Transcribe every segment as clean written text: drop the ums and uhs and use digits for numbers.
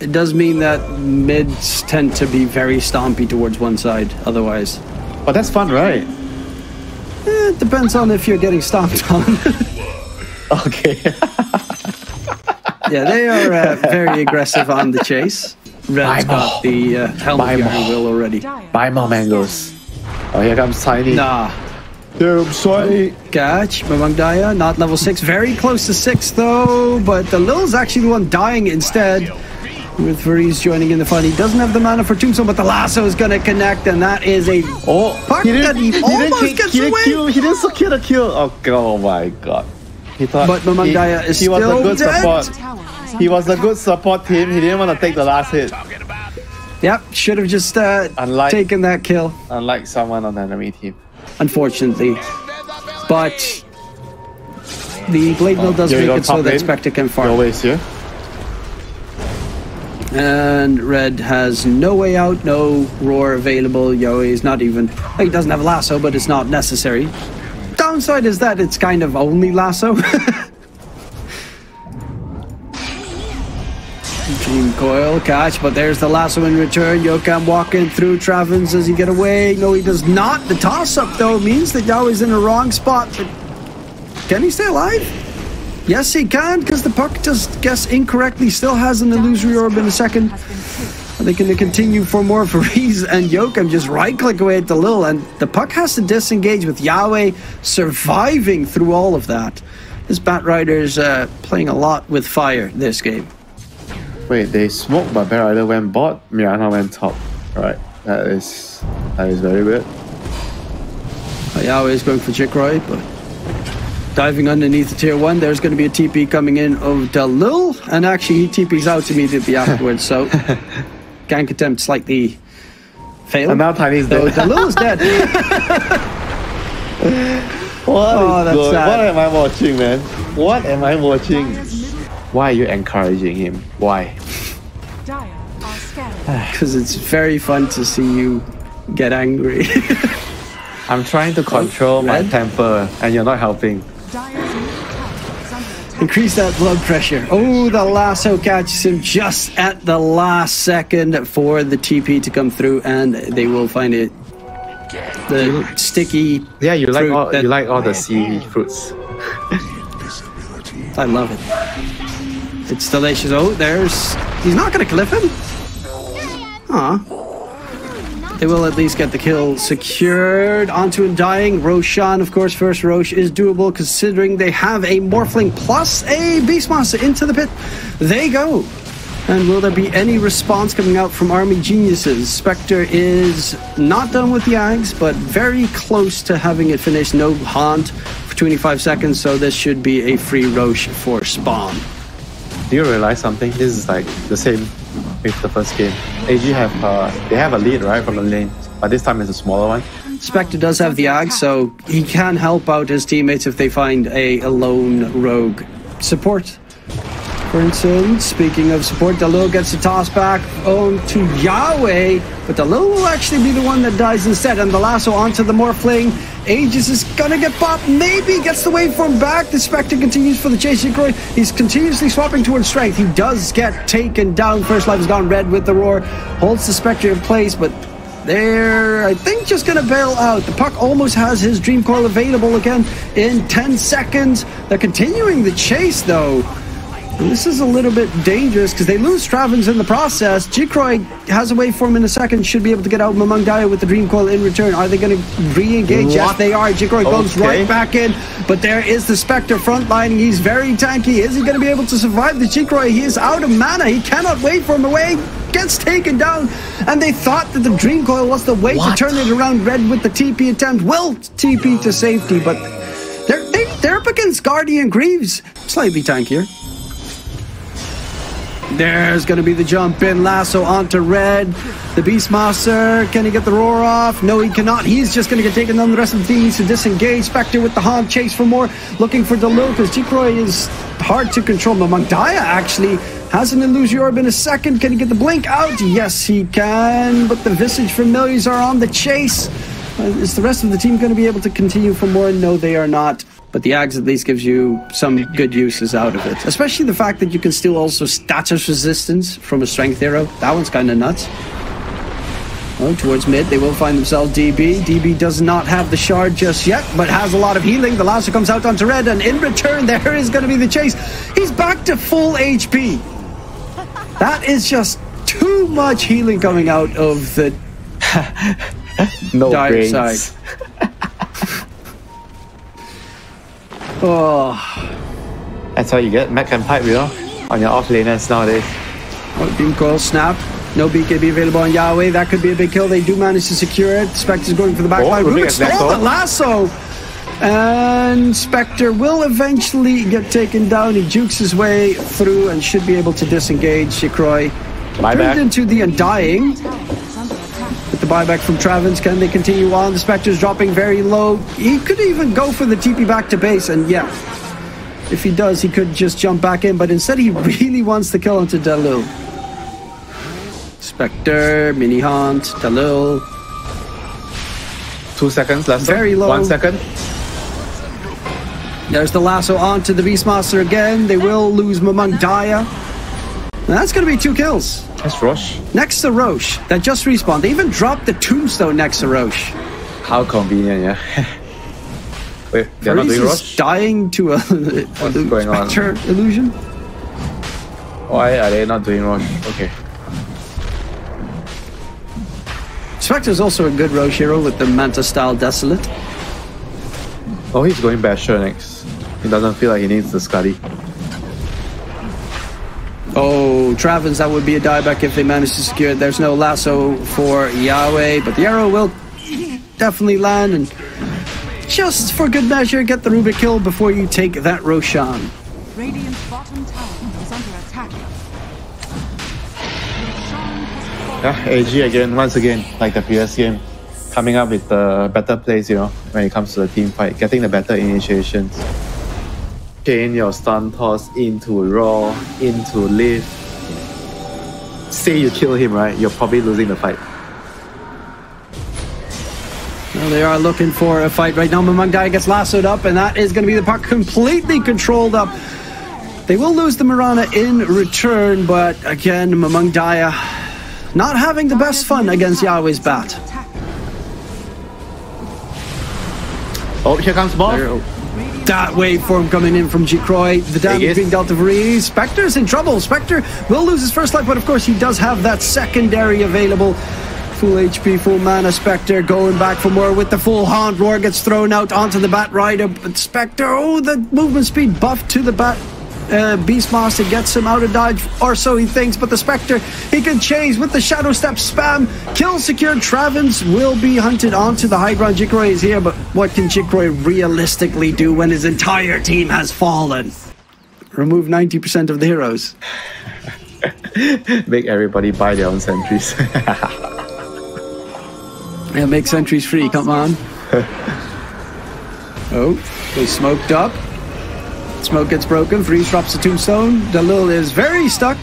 it does mean that mids tend to be very stompy towards one side otherwise. But that's fun, right? It depends on if you're getting stomped on. Okay. Yeah, they are very aggressive on the chase. Red's got the helmet behind Will already. Buy more mangoes. Oh, here comes Tiny. Nah. Here comes Tiny. Catch, Mamang Daya, not level 6. Very close to 6 though, but the Lil's actually the one dying instead. With Varese joining in the fun. He doesn't have the mana for Tombstone, but the lasso is going to connect, and that is a puck that he almost gets away. He didn't secure the kill. Oh my god. He thought but Mamang Daya is still was a good dead. Support. He was a good support team. He didn't want to take the last hit. Yep, should have just taken that kill. Unlike someone on the enemy team. Unfortunately. But the Blade Mill does make it so that Spectre can farm. Always here. And Red has no way out, no roar available. Yowie is not even... He doesn't have a lasso, but it's not necessary. Downside is that it's kind of only lasso. Dream Coil catch, but there's the lasso in return. Yokam walking through. Travins, does he get away? No, he does not. The toss-up, though, means that Yowie's in the wrong spot. But can he stay alive? Yes, he can, because the puck just guessed incorrectly. Still has an illusory orb in a second. Are they going to continue for more? Varese and Yokam just right-click away at the Lil, and the puck has to disengage with Yahweh surviving through all of that. This Batrider's playing a lot with fire this game. Wait, they smoked, but Batrider went bot, Mirana went top. Right, that is very weird. Yahweh is going for Jikroy, but diving underneath the tier 1, there's going to be a TP coming in of Dalil, and actually he TP's out immediately afterwards, so gank attempt slightly failed. And now Tiny's dead. Dalil is dead. What am I watching, man? What am I watching? Why are you encouraging him? Why? Because it's very fun to see you get angry. I'm trying to control my temper, and you're not helping. Increase that blood pressure. Oh, the lasso catches him just at the last second for the TP to come through, and they will find it. The sticky. Yeah, you like all the sea fruits. I love it. It's delicious. Oh, he's not going to clip him. Aw. They will at least get the kill secured. Onto Undying. Roshan, of course, first Roche is doable considering they have a Morphling plus a Beastmaster into the pit. They go. And will there be any response coming out from Army Geniuses? Spectre is not done with the Ags, but very close to having it finished. No haunt for 25 seconds, so this should be a free Roche for spawn. Do you realize something? This is like the same with the first game. AG they have a lead, right, from the lane, but this time it's a smaller one. Spectre does have the Ag, so he can help out his teammates if they find a lone rogue support. For instance, speaking of support, Dalil gets a toss back on to Yahweh, but Dalil will actually be the one that dies instead, and the lasso onto the Morphling. Aegis is gonna get popped, maybe gets the waveform back. The Spectre continues for the chase. He's continuously swapping towards strength. He does get taken down. First life has gone red with the roar. Holds the Spectre in place, but they're, I think, just gonna bail out. The puck almost has his Dream Coil available again in 10 seconds. They're continuing the chase though. And this is a little bit dangerous because they lose Travins in the process. Jikroy has a waveform in a second, should be able to get out Mamang Daya with the Dream Coil in return. Are they going to re-engage? Yes, they are. Jikroy goes right back in, but there is the Spectre frontlining. He's very tanky. Is he going to be able to survive the Jikroy? He is out of mana. He cannot waveform away. Gets taken down, and they thought that the Dream Coil was the way to turn it around. Red with the TP attempt will TP to safety, but they're up against Guardian Greaves. Slightly tankier. There's going to be the jump in. Lasso onto Red. The Beastmaster. Can he get the roar off? No, he cannot. He's just going to get taken down. The rest of the team needs to disengage. Spectre with the haunt. Chase for more. Looking for Dalil because Jikroy is hard to control. Mamang Daya actually has an illusory orb in a second. Can he get the blink out? Yes, he can. But the Visage Familiars are on the chase. Is the rest of the team going to be able to continue for more? No, they are not. But the Ags at least gives you some good uses out of it. Especially the fact that you can steal also status resistance from a strength hero. That one's kind of nuts. Oh, towards mid, they will find themselves DB. DB does not have the shard just yet, but has a lot of healing. The lasso comes out onto red, and in return, there is going to be the chase. He's back to full HP. That is just too much healing coming out of the no dire brains. side. Oh. That's how you get mech and pipe, you know, on your off laners nowadays. Oh, beam coil snap. No BKB available on Yahweh. That could be a big kill. They do manage to secure it. Spectre's going for the back line. Rubik stole the lasso. And Spectre will eventually get taken down. He jukes his way through and should be able to disengage Jikroy. Turned into the Undying. With the buyback from Travens, can they continue on? The Spectre's dropping very low. He could even go for the TP back to base, and yeah, if he does, he could just jump back in, but instead he really wants to kill onto Dalil. Spectre, mini haunt, Dalil. 2 seconds left. Very low. 1 second. There's the lasso onto the Beastmaster again. They will lose Mamang Daya. And that's going to be 2 kills. That's Roche. Next to Roche, that just respawned. They even dropped the tombstone next to Roche. How convenient, yeah. Wait, they're not doing Roche? Dying to a going on? Spectre illusion. Why are they not doing Roche? Okay. Spectre's also a good Roche hero with the Manta-style Desolate. Oh, he's going Basher next. He doesn't feel like he needs the Scuddy. Oh, Travens, that would be a dieback if they manage to secure it. There's no lasso for Yahweh, but the arrow will definitely land, and just for good measure, get the Rubik kill before you take that Roshan. Radiant's bottom tower is under attack. Yeah, AG again, once again, like the previous game, coming up with the better plays, you know, when it comes to the team fight, getting the better initiations. Chain your stun toss into raw, into lift. Say you kill him, right? You're probably losing the fight. Well, they are looking for a fight right now. Mamang Daya gets lassoed up, and that is going to be the puck completely controlled up. They will lose the Mirana in return, but again, Mamang Daya not having the best fun against Yahweh's bat. Oh, here comes Bob. That waveform coming in from Jikroy. The damage being dealt to Vree. Spectre's in trouble. Spectre will lose his first life, but of course he does have that secondary available. Full HP, full mana. Spectre going back for more with the full haunt. Roar gets thrown out onto the Bat Rider, but Spectre, oh, the movement speed buff to the Bat. Beastmaster gets him out of dodge, or so he thinks, but the Spectre, he can chase with the Shadow Step spam. Kill secured. Travens will be hunted onto the high ground. Jikroy is here, but what can Jikroy realistically do when his entire team has fallen? Remove 90% of the heroes. Make everybody buy their own sentries. Yeah, make sentries free, come on. Oh, they smoked up. Smoke gets broken. Freeze drops the tombstone. Dalil is very stuck.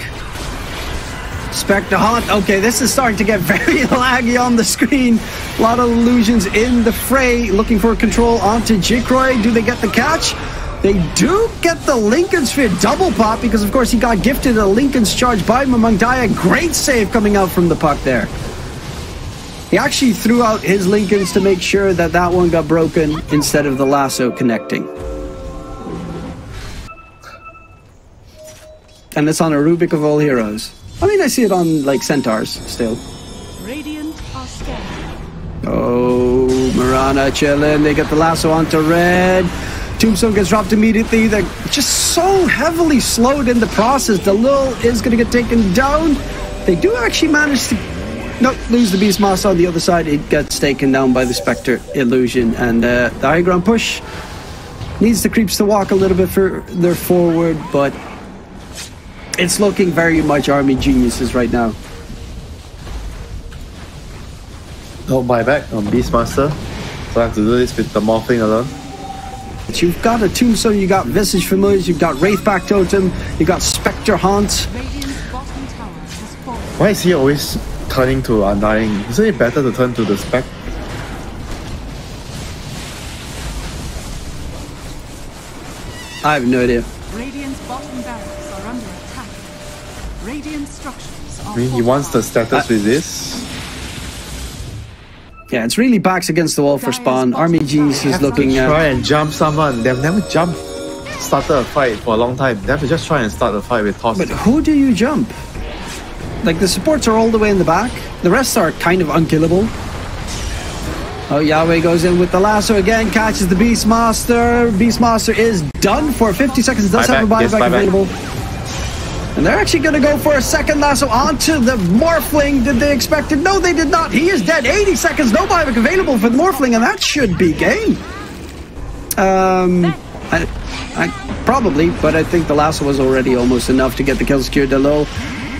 Spectre haunt. Okay, this is starting to get very laggy on the screen. A lot of illusions in the fray. Looking for control onto Jikroy. Do they get the catch? They do get the Lincoln Sphere double pop because, of course, he got gifted a Lincoln's charge by Mamang Daya. Great save coming out from the puck there. He actually threw out his Lincolns to make sure that that one got broken instead of the lasso connecting. And it's on a Rubik of all heroes. I mean, I see it on, like, Centaurs still. Radiant are scared. Oh, Mirana chilling. They get the lasso onto red. Tombstone gets dropped immediately. They're just so heavily slowed in the process. Dalil is going to get taken down. They do actually manage to... Nope, lose the Beastmaster on the other side. It gets taken down by the Spectre illusion. And the high ground push needs the creeps to walk a little bit further forward, but... it's looking very much Army Geniuses right now. No buyback on Beastmaster. So I have to do this with the Morphling alone. But you've got a Tombstone, you got Visage Familiars, you've got Wraithback Totem, you've got Spectre Haunt. Radiant's bottom tower has fallen. Why is he always turning to Undying? Isn't it better to turn to the Spec? I have no idea. Radiant's bottom barracks are under attack. Radiant structures are I mean, he wants the fortified. status resist. Yeah, it's really backs against the wall for spawn. Army Genius is looking Try at... and jump someone. They've never started a fight for a long time. They have to just try and start a fight with toss. But who do you jump? Like, the supports are all the way in the back. The rest are kind of unkillable. Oh, Yahweh goes in with the lasso again, catches the Beastmaster. Beastmaster is done for 50 seconds. Does have a buyback available. And they're actually going to go for a second lasso onto the Morphling. Did they expect it? No, they did not. He is dead. 80 seconds. No buyback available for the Morphling, and that should be game. Probably, but I think the lasso was already almost enough to get the kill secure. Delo,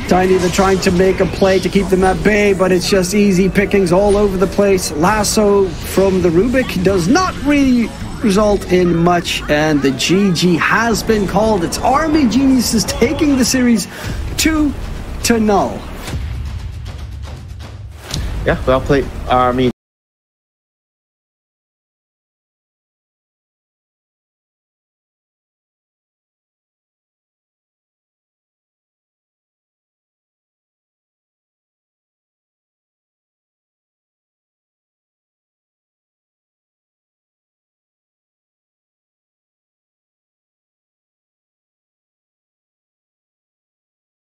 Tiny, they're trying to make a play to keep them at bay, but it's just easy pickings all over the place. Lasso from the Rubik does not really result in much, and the GG has been called. It's Army Geniuses taking the series 2-0. Yeah, well played, Army.